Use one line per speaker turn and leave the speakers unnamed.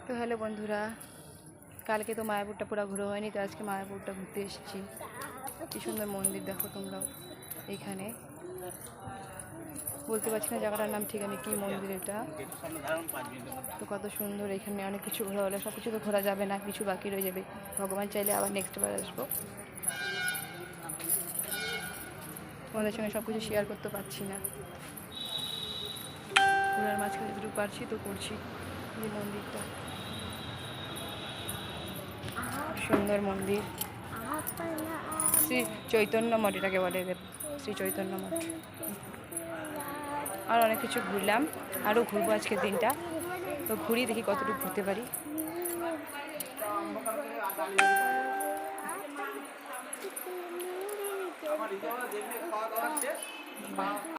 তো হ্যালো বন্ধুরা, কালকে তো মায়াপুরটা পুরো ঘোরা হয়নি, তো আজকে মায়াপুরটা ঘুরতে এসেছি। কি সুন্দর মন্দির দেখো তোমরাও। এইখানে বলতে পারছি না জায়গাটার নাম ঠিক, আমি কি মন্দির এটা। তো কত সুন্দর, এখানে অনেক কিছু ঘোরা হলো, সব কিছু তো ঘোরা যাবে না, কিছু বাকি রয়ে যাবে। ভগবান চাইলে আবার নেক্সট বার আসবো। তোমাদের সঙ্গে সব কিছু শেয়ার করতে পারছি না, ঘোরার মাঝখানে যতটুকু পারছি তো করছি। এই মন্দিরটা সুন্দর মন্দির, শ্রী চৈতন্য মঠ এটাকে বলে, শ্রী চৈতন্য মঠ। আর অনেক কিছু ঘুরলাম, আরও ঘুরবো আজকের দিনটা। তো ঘুরি, দেখি কতটুকু ঘুরতে পারি।